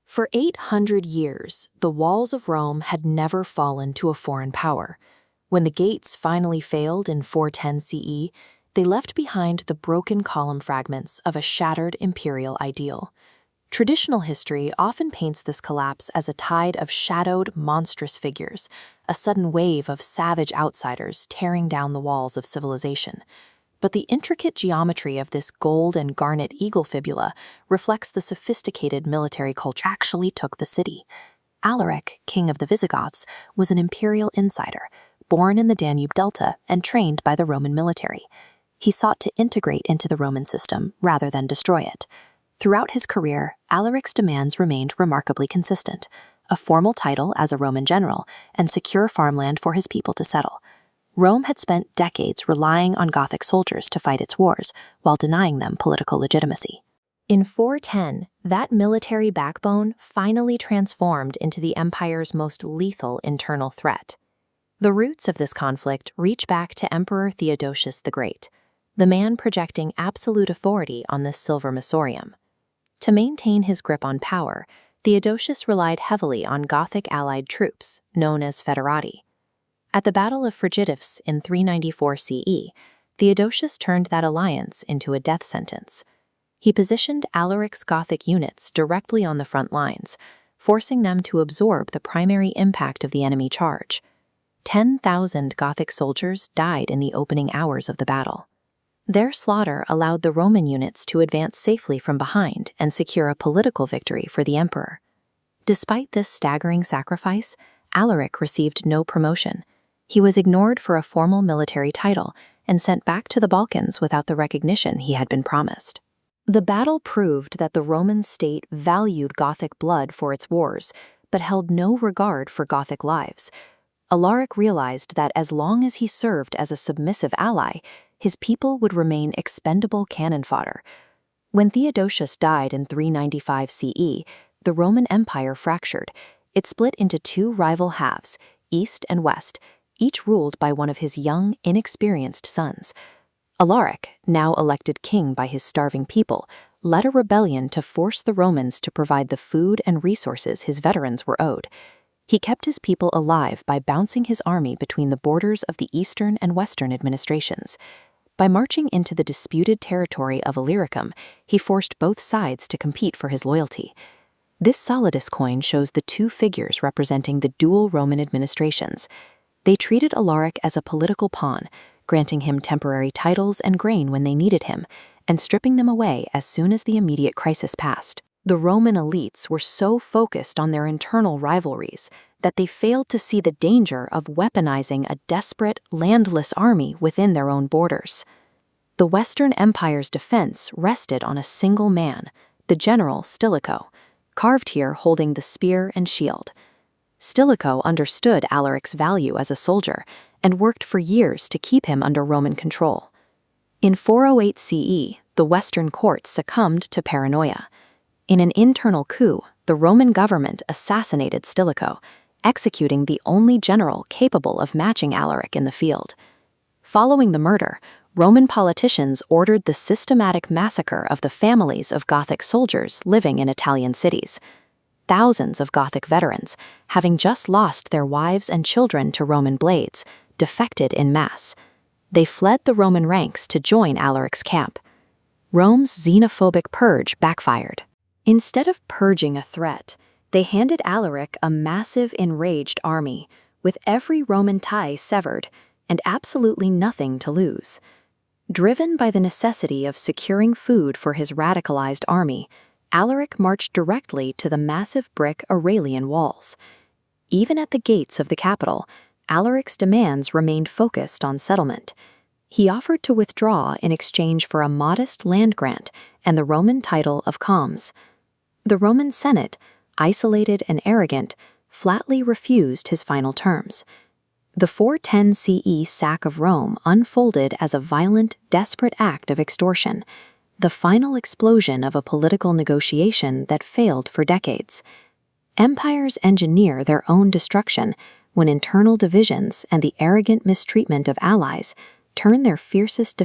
For 800 years, the walls of Rome had never fallen to a foreign power. When the gates finally failed in 410 CE, they left behind the broken column fragments of a shattered imperial ideal. Traditional history often paints this collapse as a tide of shadowed, monstrous figures, a sudden wave of savage outsiders tearing down the walls of civilization. But the intricate geometry of this gold and garnet eagle fibula reflects the sophisticated military culture actually took the city. Alaric, king of the Visigoths, was an imperial insider, born in the Danube Delta and trained by the Roman military. He sought to integrate into the Roman system rather than destroy it. Throughout his career, Alaric's demands remained remarkably consistent: a formal title as a Roman general and secure farmland for his people to settle. Rome had spent decades relying on Gothic soldiers to fight its wars, while denying them political legitimacy. In 410, that military backbone finally transformed into the empire's most lethal internal threat. The roots of this conflict reach back to Emperor Theodosius the Great, the man projecting absolute authority on this silver mausoleum. To maintain his grip on power, Theodosius relied heavily on Gothic allied troops, known as foederati. At the Battle of Frigidus in 394 CE, Theodosius turned that alliance into a death sentence. He positioned Alaric's Gothic units directly on the front lines, forcing them to absorb the primary impact of the enemy charge. 10,000 Gothic soldiers died in the opening hours of the battle. Their slaughter allowed the Roman units to advance safely from behind and secure a political victory for the emperor. Despite this staggering sacrifice, Alaric received no promotion. He was ignored for a formal military title and sent back to the Balkans without the recognition he had been promised. The battle proved that the Roman state valued Gothic blood for its wars, but held no regard for Gothic lives. Alaric realized that as long as he served as a submissive ally, his people would remain expendable cannon fodder. When Theodosius died in 395 CE, the Roman Empire fractured. It split into two rival halves, East and West, each ruled by one of his young, inexperienced sons. Alaric, now elected king by his starving people, led a rebellion to force the Romans to provide the food and resources his veterans were owed. He kept his people alive by bouncing his army between the borders of the Eastern and Western administrations. By marching into the disputed territory of Illyricum, he forced both sides to compete for his loyalty. This solidus coin shows the two figures representing the dual Roman administrations. They treated Alaric as a political pawn, granting him temporary titles and grain when they needed him, and stripping them away as soon as the immediate crisis passed. The Roman elites were so focused on their internal rivalries that they failed to see the danger of weaponizing a desperate, landless army within their own borders. The Western Empire's defense rested on a single man, the general Stilicho, carved here holding the spear and shield. Stilicho understood Alaric's value as a soldier and worked for years to keep him under Roman control. In 408 CE, the Western court succumbed to paranoia. In an internal coup, the Roman government assassinated Stilicho, executing the only general capable of matching Alaric in the field. Following the murder, Roman politicians ordered the systematic massacre of the families of Gothic soldiers living in Italian cities. Thousands of Gothic veterans, having just lost their wives and children to Roman blades, defected en masse. They fled the Roman ranks to join Alaric's camp. Rome's xenophobic purge backfired. Instead of purging a threat, they handed Alaric a massive, enraged army, with every Roman tie severed and absolutely nothing to lose. Driven by the necessity of securing food for his radicalized army, Alaric marched directly to the massive brick Aurelian walls. Even at the gates of the capital, Alaric's demands remained focused on settlement. He offered to withdraw in exchange for a modest land grant and the Roman title of comes. The Roman Senate, isolated and arrogant, flatly refused his final terms. The 410 CE sack of Rome unfolded as a violent, desperate act of extortion, the final explosion of a political negotiation that failed for decades. Empires engineer their own destruction when internal divisions and the arrogant mistreatment of allies turn their fiercest